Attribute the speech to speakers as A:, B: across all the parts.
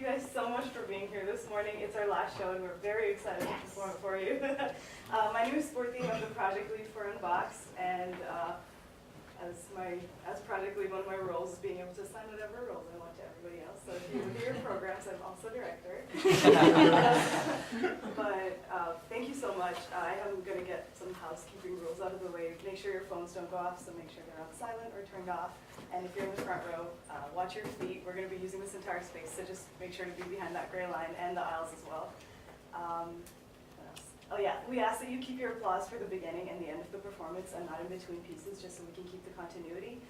A: guys so much for being here this morning. It's our last show and we're very excited to perform it for you. My name is Spoorthi. I'm the project lead for Unboxed, and as project lead, one of my roles is being able to assign whatever roles I want to everybody else. So if you look at your programs, I'm also director. But thank you so much. I am going to get some housekeeping rules out of the way. Make sure your phones don't go off, so make sure they're on silent or turned off. And if you're in the front row, watch your feet. We're going to be using this entire space, so just make sure to be behind that gray line and the aisles as well. What else? Oh yeah, we ask that you keep your applause for the beginning and the end of the performance and not in between pieces, just so we can keep the continuity.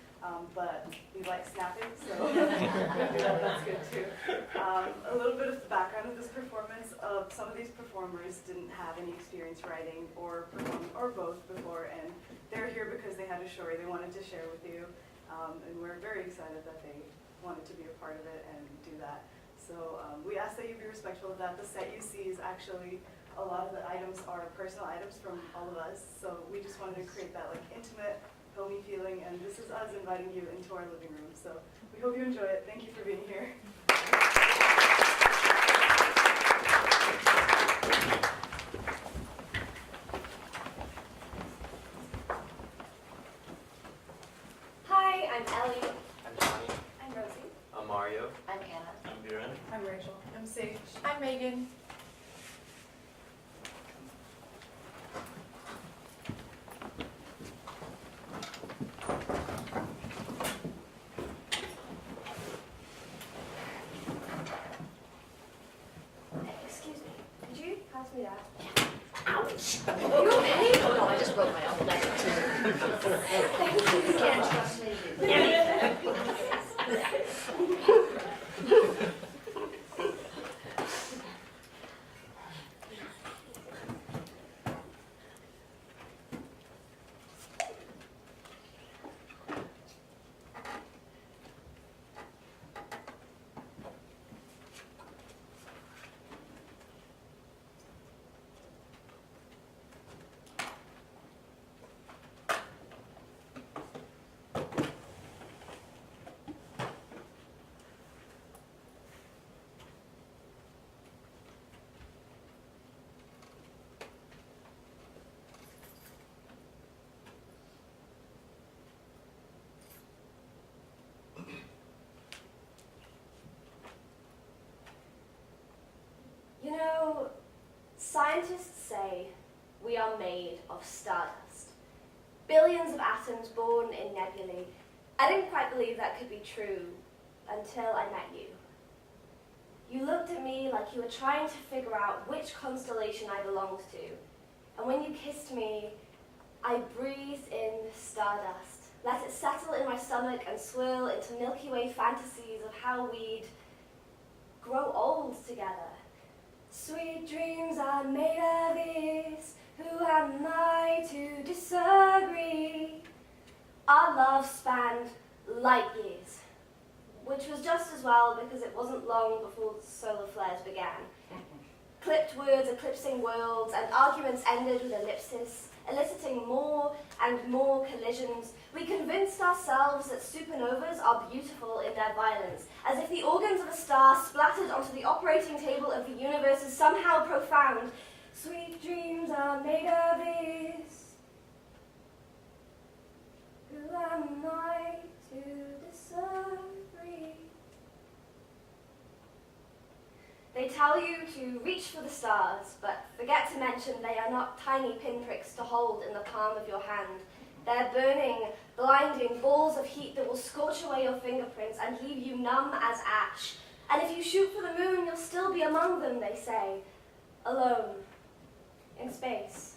A: But we like snapping, so that's good too. A little bit of the background of this performance. Some of these performers didn't have any experience writing or performing, or both before, and they're here because they had a story they wanted to share with you. And we're very excited that they wanted to be a part of it and do that. So we ask that you be respectful of that. The set you see is actually, a lot of the items are personal items from all of us. So we just wanted to create that like intimate, homey feeling, and this is us inviting you into our living room. So we hope you enjoy it. Thank you for being here.
B: I'm Ellie.
C: I'm Johnny.
B: I'm Rosie.
C: I'm Mario.
B: I'm Anna.
C: I'm Viren.
A: I'm Rachel. I'm Saige.
B: I'm Meagan. Excuse me. Could you pass me that? Ouch! Are you okay? Oh no, I just broke my elbow. Thank you. You can't trust me. You know, scientists say we are made of stardust. Billions of atoms born in nebulae. I didn't quite believe that could be true until I met you. You looked at me like you were trying to figure out which constellation I belonged to. And when you kissed me, I breathed in stardust, let it settle in my stomach and swirl into Milky Way fantasies of how we'd grow old together. Sweet dreams are made of this, who am I to disagree? Our love spanned light years, which was just as well because it wasn't long before solar flares began. Clipped words eclipsing worlds, and arguments ended with ellipsis, eliciting more and more collisions. We convinced ourselves that supernovas are beautiful in their violence, as if the organs of a star splattered onto the operating table of the universe is somehow profound. Sweet dreams are made of this. Who am I to disagree? They tell you to reach for the stars, but forget to mention they are not tiny pinpricks to hold in the palm of your hand. They're burning, blinding balls of heat that will scorch away your fingerprints and leave you numb as ash. And if you shoot for the moon, you'll still be among them, they say, alone, in space,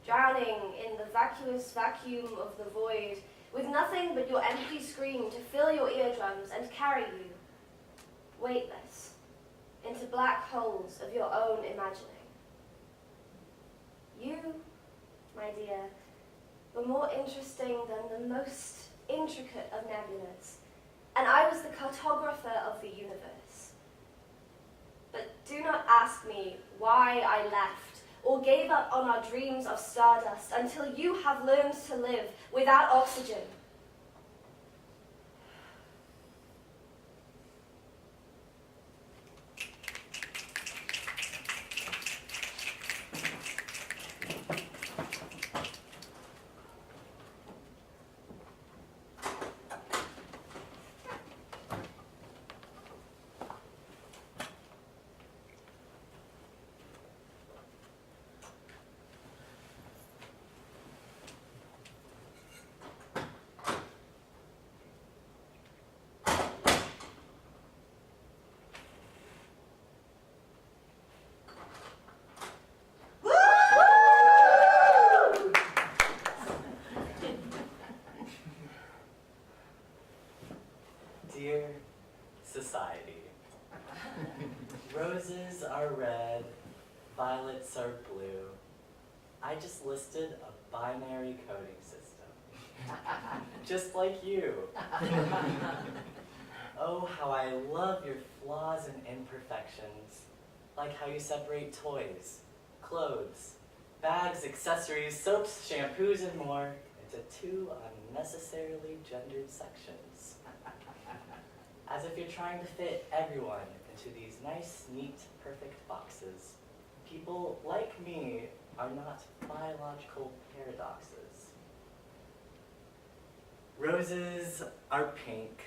B: drowning in the vacuous vacuum of the void, with nothing but your empty scream to fill your eardrums and carry you, weightless, into black holes of your own imagining. You, my dear, were more interesting than the most intricate of nebulas, and I was the cartographer of the universe. But do not ask me why I left or gave up on our dreams of stardust until you have learned to live without oxygen.
C: Dear Society, roses are red, violets are blue. I just listed a binary coding system, just like you. Oh, how I love your flaws and imperfections, like how you separate toys, clothes, bags, accessories, soaps, shampoos, and more into 2 unnecessarily gendered sections. As if you're trying to fit everyone into these nice, neat, perfect boxes. People like me are not biological paradoxes. Roses are pink.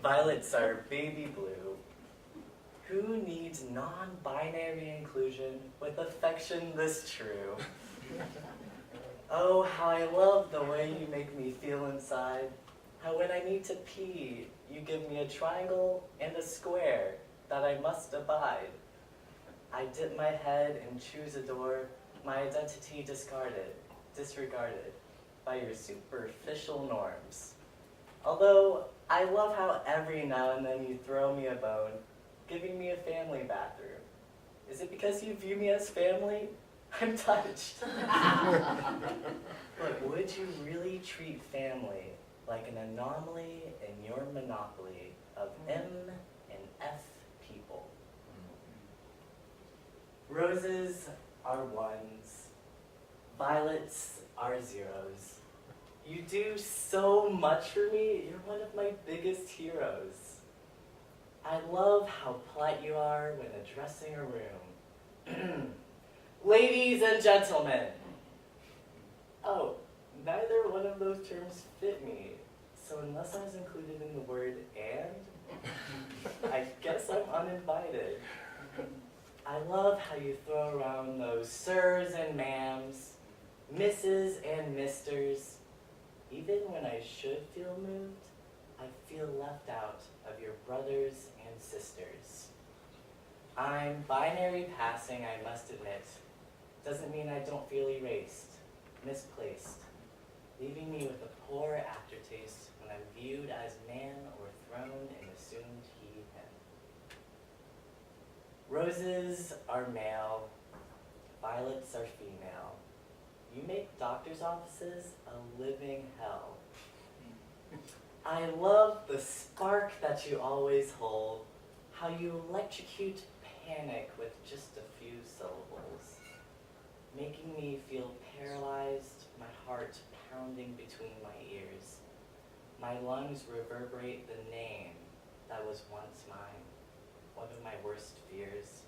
C: Violets are baby blue. Who needs non-binary inclusion with affection this true? Oh, how I love the way you make me feel inside. How when I need to pee, you give me a triangle and a square that I must abide. I dip my head and choose a door, my identity disregarded by your superficial norms. Although, I love how every now and then you throw me a bone, giving me a family bathroom. Is it because you view me as family? I'm touched. But would you really treat family like an anomaly in your monopoly of M and F people? Roses are ones, violets are zeros. You do so much for me, you're one of my biggest heroes. I love how polite you are when addressing a room. Ladies and gentlemen. Oh, neither one of those terms fit me, so unless I was included in the word and, I guess I'm uninvited. I love how you throw around those sirs and ma'ams, misses and misters. Even when I should feel moved, I feel left out of your brothers and sisters. I'm binary passing, I must admit. Doesn't mean I don't feel erased, misplaced, leaving me with a poor aftertaste when I'm viewed as man or thrown and assumed he, him. Roses are male, violets are female. You make doctors' offices a living hell. I love the spark that you always hold, how you electrocute panic with just a few syllables, making me feel paralyzed, my heart pounding between my ears. My lungs reverberate the name that was once mine, one of my worst fears.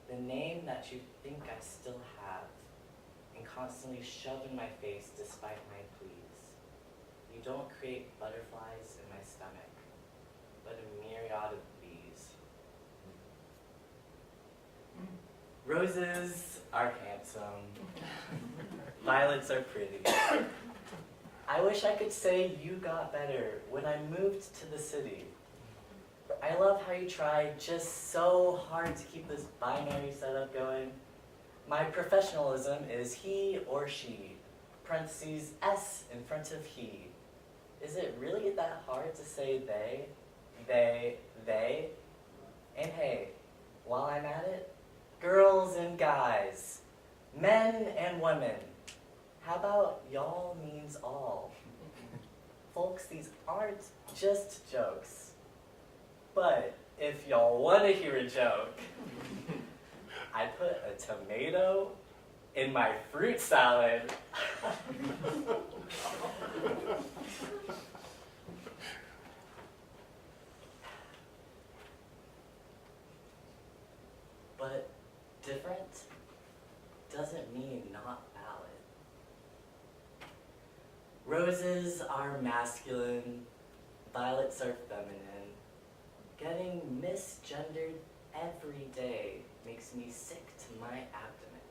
C: The name that you think I still have, and constantly shove in my face despite my pleas. You don't create butterflies in my stomach, but a myriad of bees. Roses are handsome. Violets are pretty. I wish I could say you got better when I moved to the city. I love how you tried just so hard to keep this binary setup going. My professionalism is he or she, parentheses S in front of he. Is it really that hard to say they? And hey, while I'm at it, girls and guys, men and women, how about y'all means all? Folks, these aren't just jokes. But if y'all want to hear a joke, I put a tomato in my fruit salad. But different doesn't mean not valid. Roses are masculine, violets are feminine. Getting misgendered every day makes me sick to my abdomen.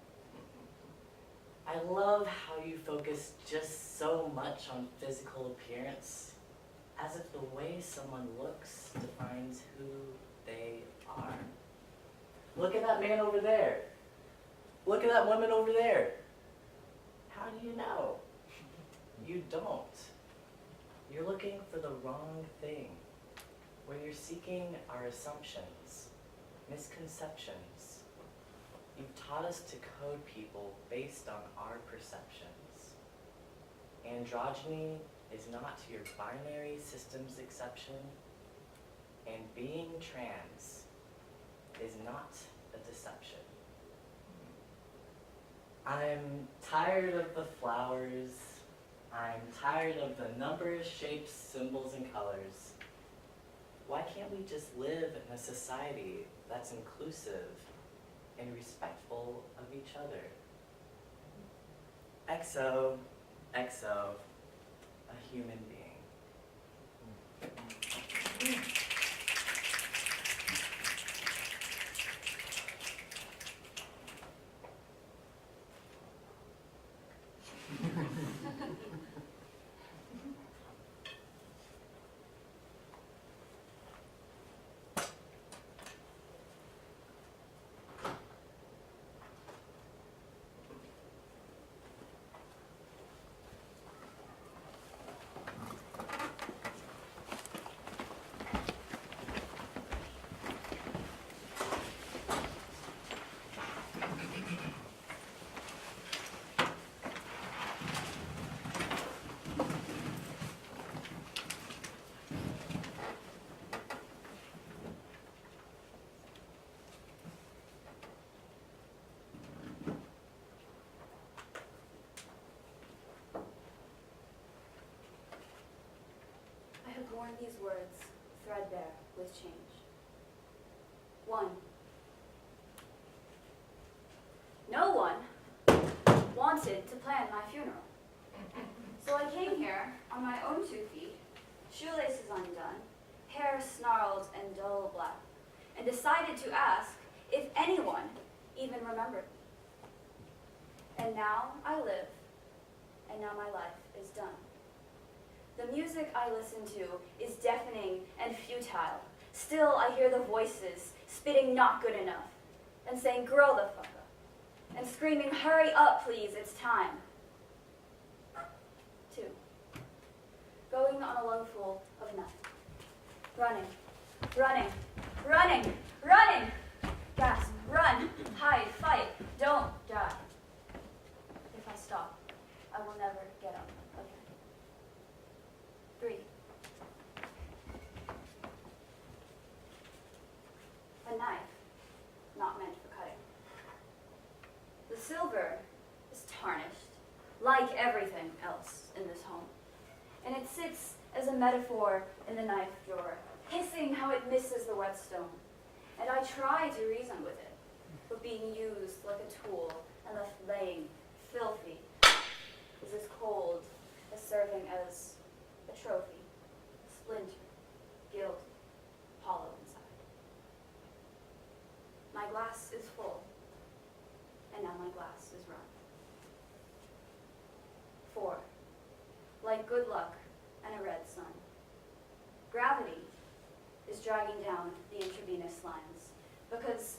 C: I love how you focus just so much on physical appearance, as if the way someone looks defines who they are. Look at that man over there. Look at that woman over there. How do you know? You don't. You're looking for the wrong thing. Where you're seeking our assumptions, misconceptions. You've taught us to code people based on our perceptions. Androgyny is not your binary systems exception, and being trans is not a deception. I'm tired of the flowers. I'm tired of the numbers, shapes, symbols, and colors. Why can't we just live in a society that's inclusive and respectful of each other? XO, XO, a human being.
D: I have worn these words threadbare with change. 1. No one wanted to plan my funeral. So I came here on my own 2 feet, shoelaces undone, hair snarled and dull black, and decided to ask if anyone even remembered me. And now I live, and now my life is done. The music I listen to is deafening and futile. Still, I hear the voices spitting not good enough and saying, grow the fuck up, and screaming, hurry up, please, it's time. 2. Going on a lungful of nothing. Running, running, running, running. Gasp, run, hide, fight, don't die. If I stop, I will never get up again. 3. A knife, not meant for cutting. The silver is tarnished, like everything else in this home, and it sits as a metaphor in the knife drawer, hissing how it misses the whetstone. And I try to reason with it, but being used like a tool and left laying filthy is as cold as serving as a trophy, splinter, guilty, hollow inside. My glass is full, and now my glass is run. 4. Like good luck and a red sun. Gravity is dragging down the intravenous lines, because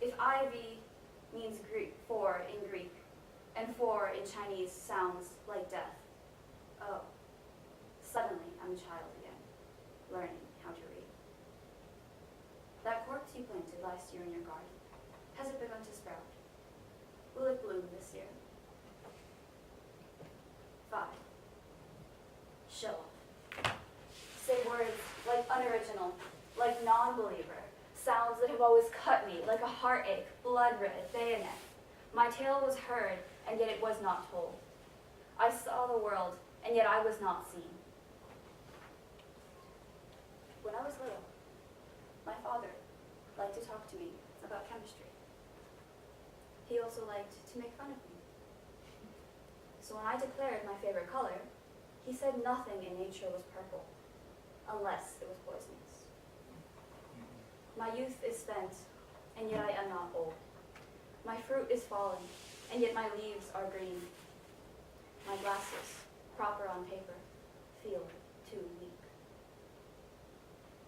D: if ivy means four in Greek, and 4 in Chinese sounds like death, oh, suddenly I'm a child again, learning how to read. That corpse you planted last year in your garden, has it begun to sprout? Will it bloom this year? 5. Show off. Say words like unoriginal, like non-believer, sounds that have always cut me like a heartache, blood red, bayonet. My tale was heard, and yet it was not told. I saw the world, and yet I was not seen. When I was little, my father liked to talk to me about chemistry. He also liked to make fun of me. So when I declared my favorite color, he said nothing in nature was purple, unless it was poisonous. My youth is spent, and yet I am not old. My fruit is falling, and yet my leaves are green. My glasses, proper on paper, feel too weak.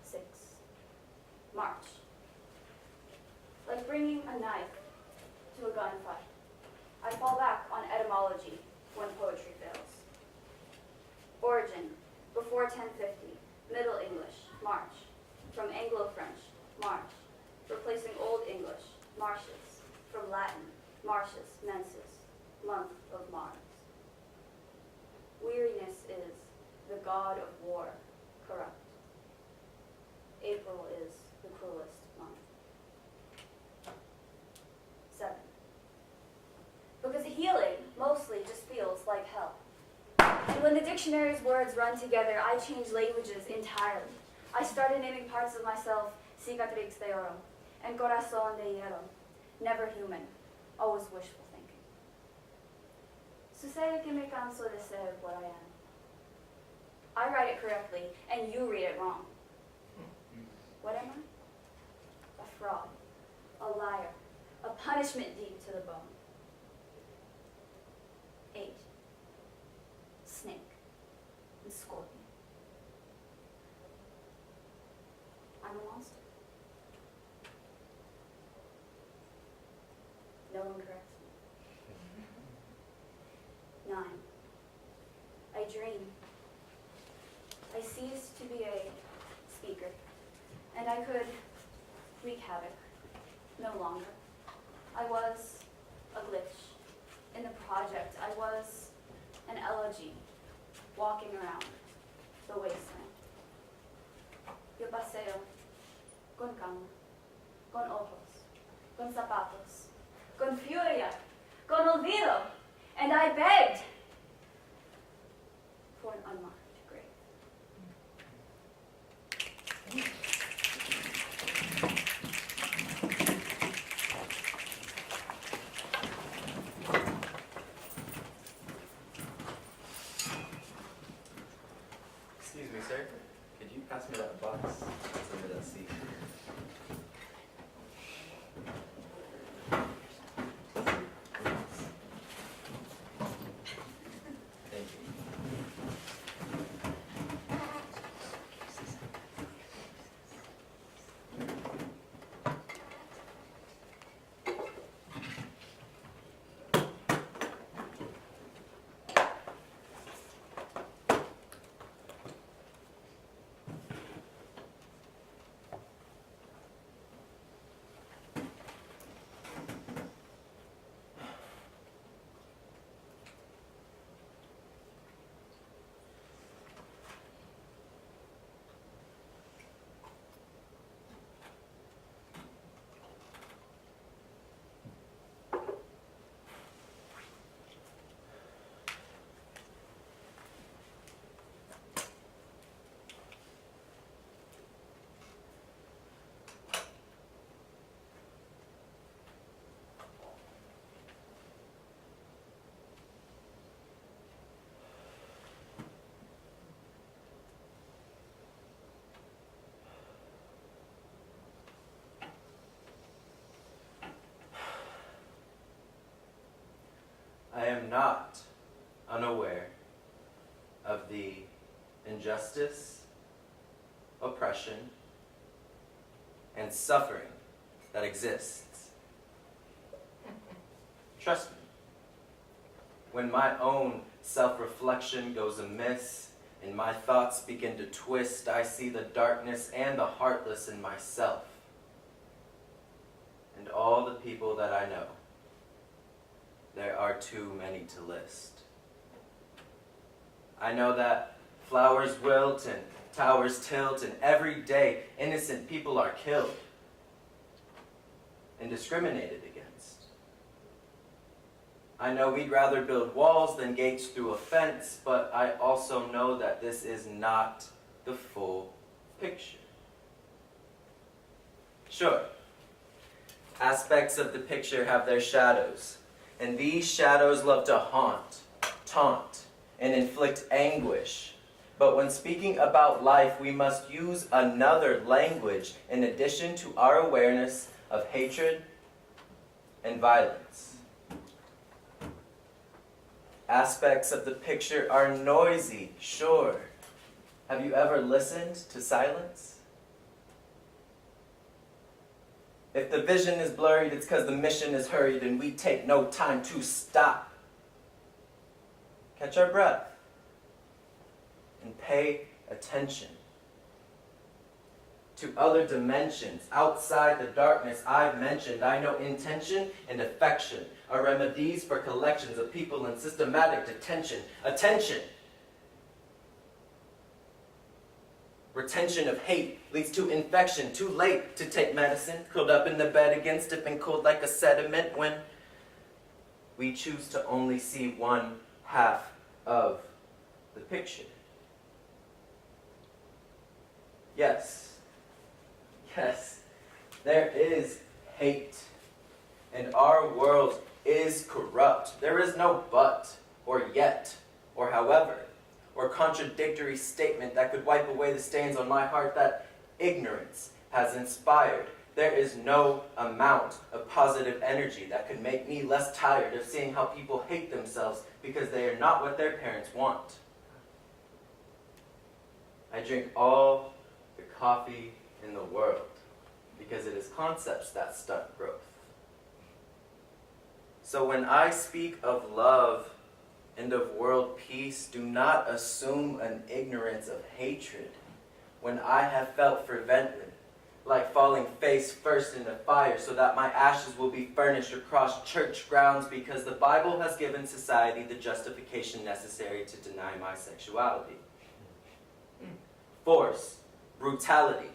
D: 6. March. Like bringing a knife to a gunfight, I fall back on etymology when poetry fails. Origin, 1950, Middle English, March. From Anglo-French, march, replacing Old English, marshes. From Latin, martius, mensis, month of Mars. Weariness is the god of war, corrupt. April is the cruelest month. 7. Because healing mostly just feels like hell. And when the dictionary's words run together, I change languages entirely. I started naming parts of myself, cicatrix de oro, and corazón de hierro, never human, always wishful thinking. Sucede que me canso de ser what I am. I write it correctly, and you read it wrong. What am I? A fraud, a liar, a punishment deep to the bone. 8. Snake and scorpion. I'm a monster. No one corrects me. 9. I dream. I ceased to be a speaker, and I could wreak havoc no longer. I was a glitch in the project. I was an elegy walking around the wasteland. Yo paseo con cama, con ojos, con zapatos, con furia, con olvido, and I begged for an unmarked grave.
C: Excuse me, sir. Could you pass me that box? It's under that seat. Thank you. I am not unaware of the injustice, oppression, and suffering that exists. Trust me, when my own self-reflection goes amiss and my thoughts begin to twist, I see the darkness and the heartless in myself and all the people that I know. There are too many to list. I know that flowers wilt and towers tilt, and every day innocent people are killed and discriminated against. I know we'd rather build walls than gates through a fence, but I also know that this is not the full picture. Sure, aspects of the picture have their shadows, and these shadows love to haunt, taunt, and inflict anguish. But when speaking about life, we must use another language in addition to our awareness of hatred and violence. Aspects of the picture are noisy, sure. Have you ever listened to silence? If the vision is blurred, it's because the mission is hurried and we take no time to stop. Catch our breath and pay attention. To other dimensions, outside the darkness I've mentioned, I know intention and affection are remedies for collections of people in systematic detention. Attention! Retention of hate leads to infection. Too late to take medicine, curled up in the bed again, stiff cold like a sediment when we choose to only see one half of the picture. Yes, there is hate, and our world is corrupt. There is no but, or yet, or however, or contradictory statement that could wipe away the stains on my heart that ignorance has inspired. There is no amount of positive energy that could make me less tired of seeing how people hate themselves because they are not what their parents want. I drink all the coffee in the world because it is concepts that stunt growth. So when I speak of love and of world peace, do not assume an ignorance of hatred when I have felt fervently like falling face first into fire so that my ashes will be furnished across church grounds because the Bible has given society the justification necessary to deny my sexuality. Force, brutality,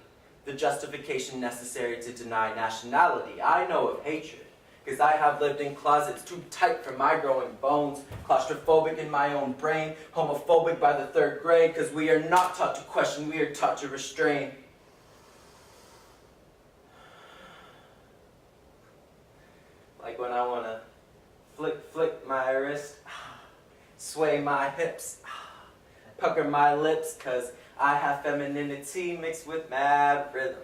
C: the justification necessary to deny nationality. I know of hatred because I have lived in closets too tight for my growing bones, claustrophobic in my own brain, homophobic by the 3rd grade because we are not taught to question, we are taught to restrain. Like when I want to flick my wrist, sway my hips, pucker my lips, because I have femininity mixed with mad rhythm.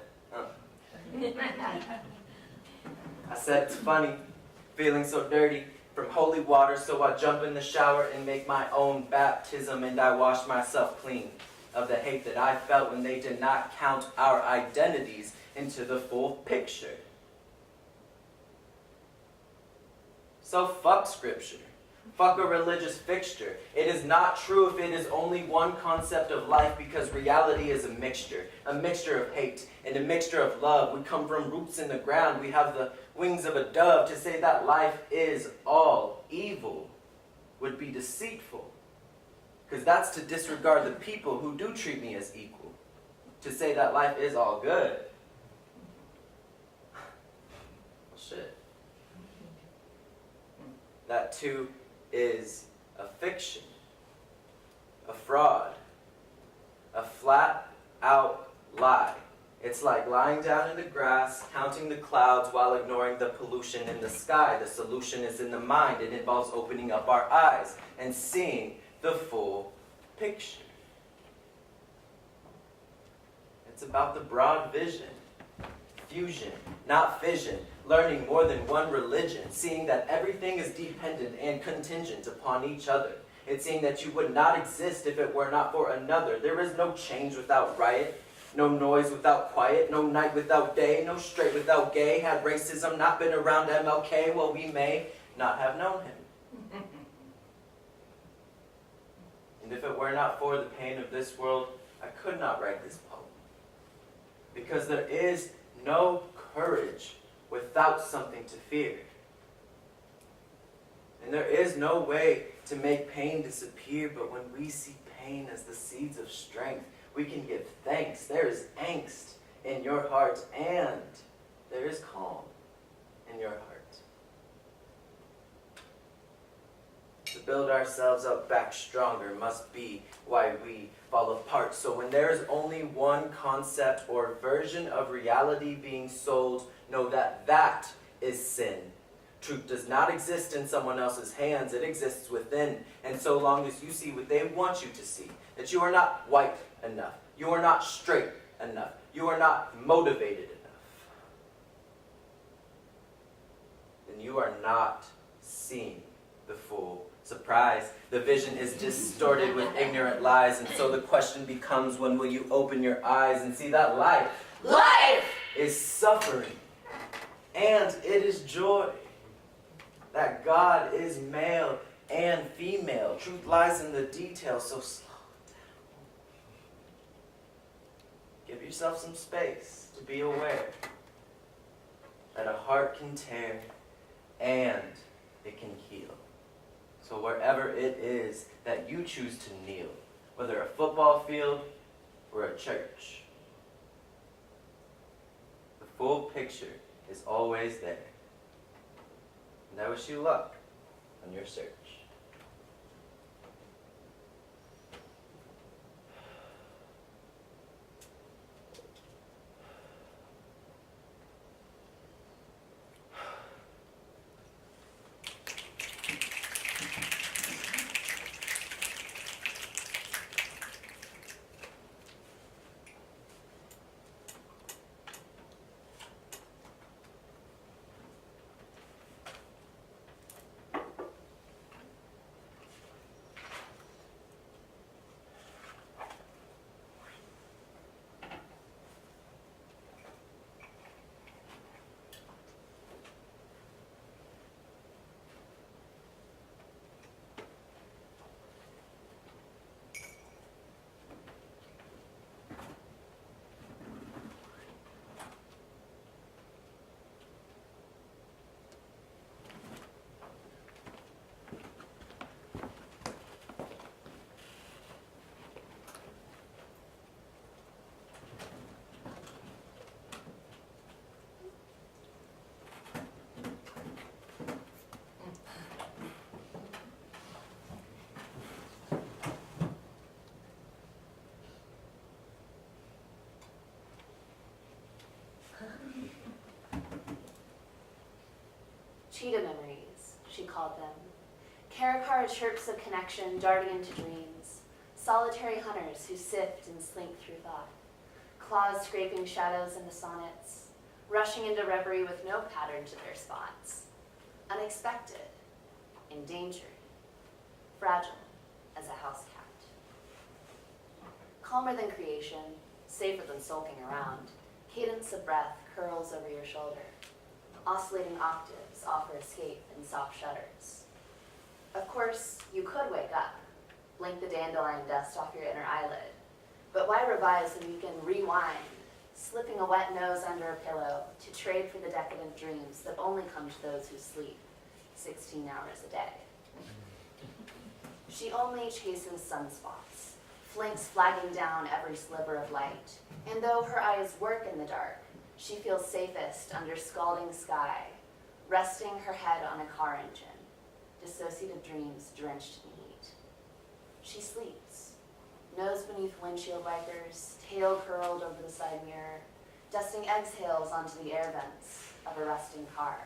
C: I said it's funny, feeling so dirty from holy water, so I jump in the shower and make my own baptism, and I wash myself clean of the hate that I felt when they did not count our identities into the full picture. So fuck scripture. Fuck a religious fixture. It is not true if it is only one concept of life because reality is a mixture of hate and a mixture of love. We come from roots in the ground. We have the wings of a dove. To say that life is all evil would be deceitful because that's to disregard the people who do treat me as equal. To say that life is all good. Well, shit. That too is a fiction, a fraud, a flat-out lie. It's like lying down in the grass, counting the clouds while ignoring the pollution in the sky. The solution is in the mind. It involves opening up our eyes and seeing the full picture. It's about the broad vision, fusion, not fission. Learning more than one religion, seeing that everything is dependent and contingent upon each other. It's seeing that you would not exist if it were not for another. There is no change without riot, no noise without quiet, no night without day, no straight without gay. Had racism not been around MLK, well, we may not have known him. And if it were not for the pain of this world, I could not write this poem. Because there is no courage without something to fear. And there is no way to make pain disappear, but when we see pain as the seeds of strength, we can give thanks. There is angst in your heart, and there is calm in your heart. To build ourselves up back stronger must be why we fall apart. So when there is only one concept or version of reality being sold, know that that is sin. Truth does not exist in someone else's hands. It exists within. And so long as you see what they want you to see, that you are not white enough, you are not straight enough, you are not motivated enough, then you are not seeing the full surprise. The vision is distorted with ignorant lies, and so the question becomes, when will you open your eyes and see that life is suffering and it is joy, that God is male and female. Truth lies in the details, so slow yourself some space to be aware that a heart can tear and it can heal. So wherever it is that you choose to kneel, whether a football field or a church, the full picture is always there. And I wish you luck on your search.
E: Cheetah memories, she called them. Caracara chirps of connection darting into dreams. Solitary hunters who sift and slink through thought. Claws scraping shadows into sonnets. Rushing into reverie with no pattern to their spots. Unexpected. Endangered. Fragile as a house cat. Calmer than creation, safer than sulking around. Cadence of breath curls over your shoulder. Oscillating octaves offer escape in soft shudders. Of course, you could wake up, blink the dandelion dust off your inner eyelid, but why revise when you can rewind, slipping a wet nose under a pillow to trade for the decadent dreams that only come to those who sleep 16 hours a day. She only chases sunspots, flanks flagging down every sliver of light, and though her eyes work in the dark, she feels safest under scalding sky, resting her head on a car engine, dissociative dreams drenched in heat. She sleeps, nose beneath windshield wipers, tail curled over the side mirror, dusting exhales onto the air vents of a rusting car.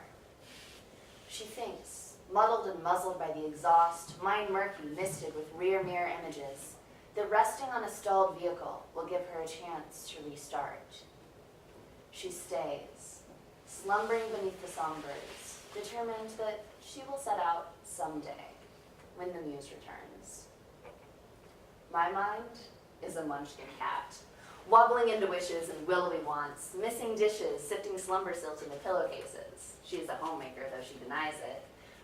E: She thinks, muddled and muzzled by the exhaust, mind murky, misted with rear mirror images, that resting on a stalled vehicle will give her a chance to restart. She stays, slumbering beneath the songbirds, determined that she will set out someday, when the muse returns. My mind is a munchkin cat, wobbling into wishes and willowy wants, missing dishes, sifting slumber silt into pillowcases. She is a homemaker, though she denies it.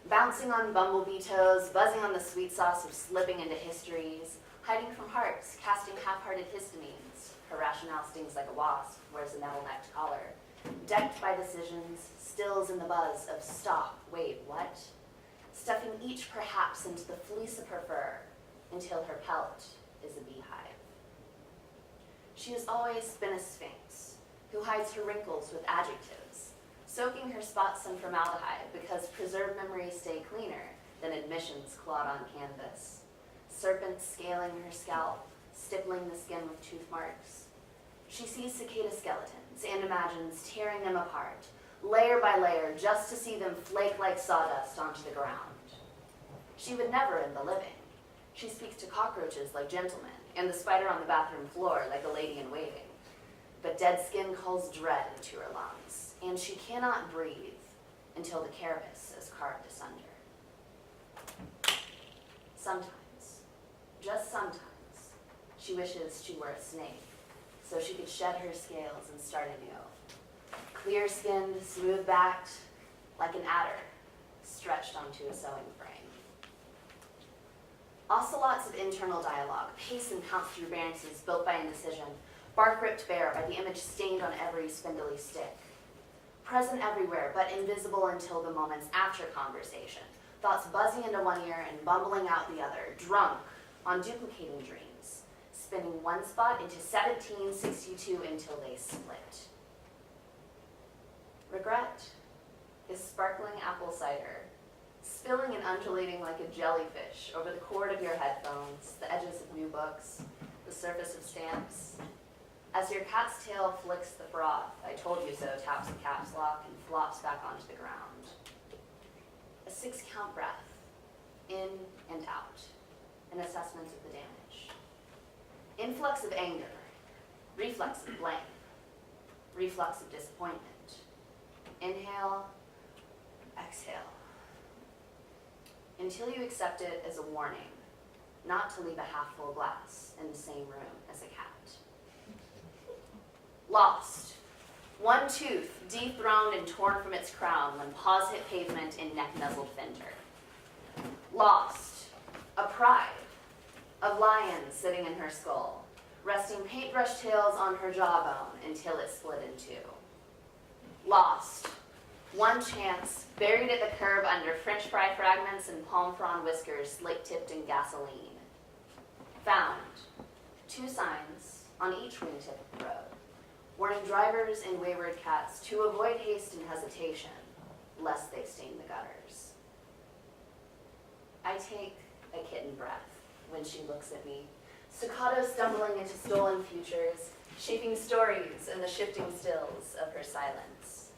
E: Bouncing on bumblebee toes, buzzing on the sweet sauce of slipping into histories, hiding from hearts, casting half-hearted histamines. Her rationale stings like a wasp, wears a nettle-necked collar. Decked by decisions, stills in the buzz of stop, wait, what? Stuffing each perhaps into the fleece of her fur until her pelt is a beehive. She has always been a sphinx who hides her wrinkles with adjectives, soaking her spots in formaldehyde because preserved memories stay cleaner than admissions clawed on canvas. Serpents scaling her scalp, stippling the skin with tooth marks. She sees cicada skeletons and imagines tearing them apart, layer by layer, just to see them flake like sawdust onto the ground. She would never end the living. She speaks to cockroaches like gentlemen, and the spider on the bathroom floor like a lady in waiting. But dead skin calls dread into her lungs, and she cannot breathe until the carapace is carved asunder. Sometimes, just sometimes, she wishes she were a snake, so she could shed her scales and start anew. Clear-skinned, smooth-backed, like an adder, stretched onto a sewing frame. Ocelots of internal dialogue pace and pounce through variances built by indecision, bark ripped bare by the image stained on every spindly stick. Present everywhere, but invisible until the moments after conversation. Thoughts buzzing into one ear and bumbling out the other, drunk on duplicating dreams, spinning one spot into 1762 until they split. Regret is sparkling apple cider, spilling and undulating like a jellyfish over the cord of your headphones, the edges of new books, the surface of stamps. As your cat's tail flicks the froth, I told you so, taps the caps lock and flops back onto the ground. A 6-count breath, in and out, an assessment of the damage. Influx of anger, reflex of blame, reflux of disappointment. Inhale, exhale. Until you accept it as a warning, not to leave a half-full glass in the same room as a cat. Lost. One tooth dethroned and torn from its crown when paws hit pavement in neck-nuzzled fender. Lost. A pride of lions sitting in her skull, resting paintbrush tails on her jawbone until it split in two. Lost. One chance, buried at the curb under French fry fragments and palm frond whiskers slate-tipped in gasoline. Found. 2 signs on each wingtip of the road, warning drivers and wayward cats to avoid haste and hesitation, lest they stain the gutters. I take a kitten breath when she looks at me, staccato stumbling into stolen futures, shaping stories in the shifting stills of her silence.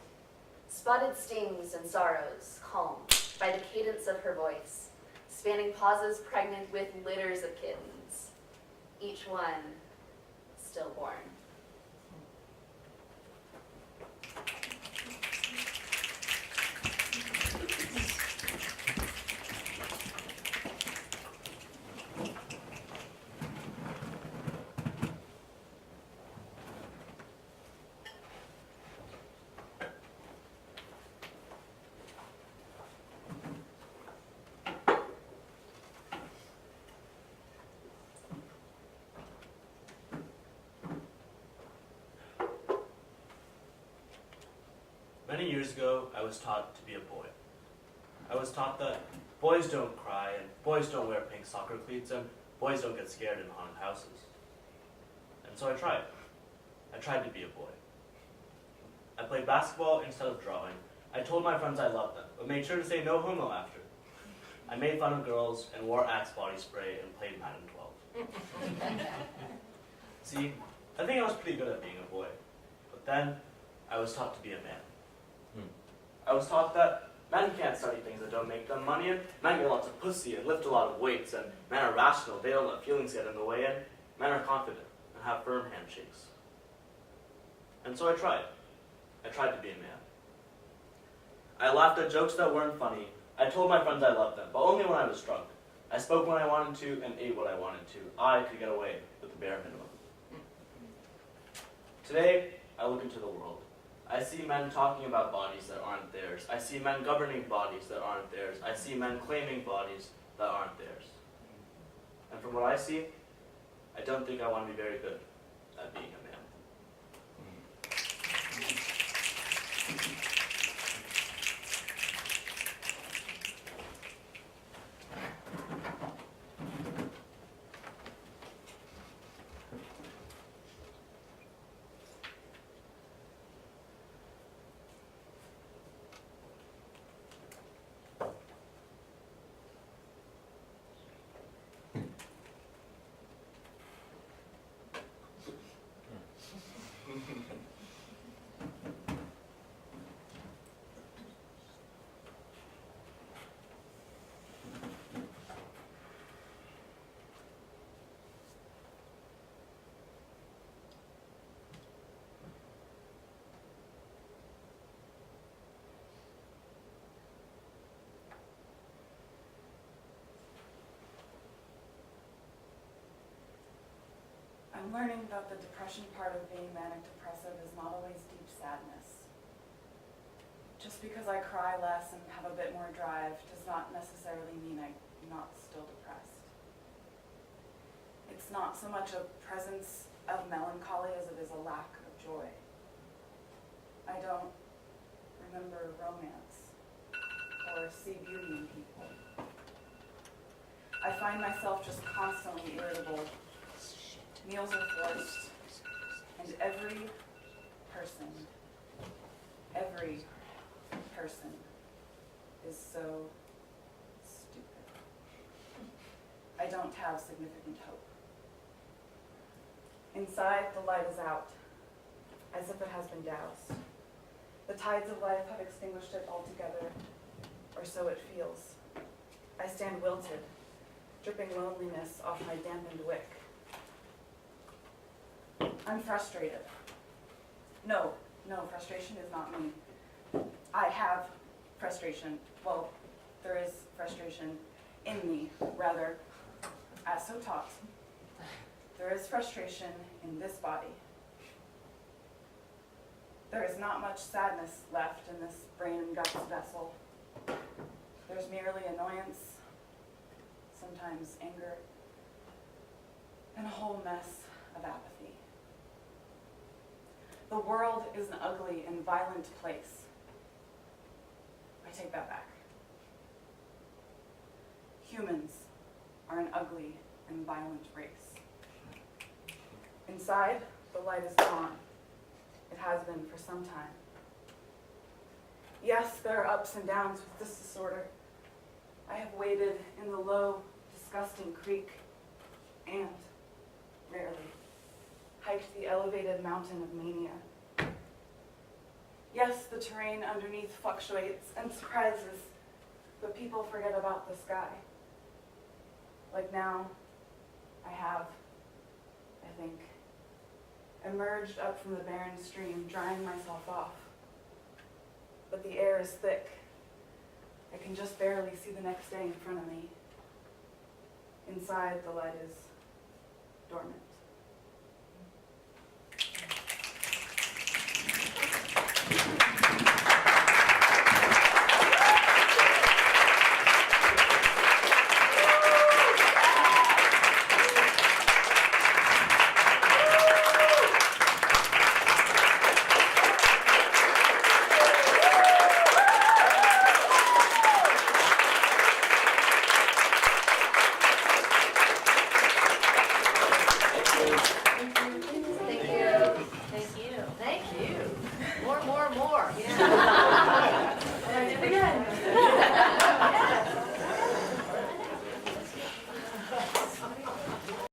E: Spotted stings and sorrows calmed by the cadence of her voice, spanning pauses pregnant with litters of kittens, each one stillborn.
F: Many years ago, I was taught to be a boy. I was taught that boys don't cry, and boys don't wear pink soccer cleats, and boys don't get scared in haunted houses. And so I tried. I tried to be a boy. I played basketball instead of drawing. I told my friends I loved them, but made sure to say no homo after. I made fun of girls and wore Axe body spray and played Madden 12. See, I think I was pretty good at being a boy. But then, I was taught to be a man. I was taught that men can't study things that don't make them money, and men get lots of pussy and lift a lot of weights, and men are rational, they don't let feelings get in the way, and men are confident and have firm handshakes. And so I tried. I tried to be a man. I laughed at jokes that weren't funny. I told my friends I loved them, but only when I was drunk. I spoke when I wanted to and ate what I wanted to. I could get away with the bare minimum. Today, I look into the world. I see men talking about bodies that aren't theirs. I see men governing bodies that aren't theirs. I see men claiming bodies that aren't theirs. And from what I see, I don't think I want to be very good at being a man.
A: I'm learning that the depression part of being manic depressive is not always deep sadness. Just because I cry less and have a bit more drive does not necessarily mean I'm not still depressed. It's not so much a presence of melancholy as it is a lack of joy. I don't remember romance or see beauty in people. I find myself just constantly irritable. Meals are forced, and every person is so stupid. I don't have significant hope. Inside, the light is out, as if it has been doused. The tides of life have extinguished it altogether, or so it feels. I stand wilted, dripping loneliness off my dampened wick. I'm frustrated. No, frustration is not me. I have frustration. Well, there is frustration in me, rather, as so taught. There is frustration in this body. There is not much sadness left in this brain and guts vessel. There's merely annoyance, sometimes anger, and a whole mess of apathy. The world is an ugly and violent place. I take that back. Humans are an ugly and violent race. Inside, the light is gone. It has been for some time. Yes, there are ups and downs with this disorder. I have waded in the low, disgusting creek and, rarely, hiked the elevated mountain of mania. Yes, the terrain underneath fluctuates and surprises, but people forget about the sky. Like now, I have, I think, emerged up from the barren stream, drying myself off. But the air is thick. I can just barely see the next day in front of me. Inside, the light is dormant.
E: Thank you. More. Yeah.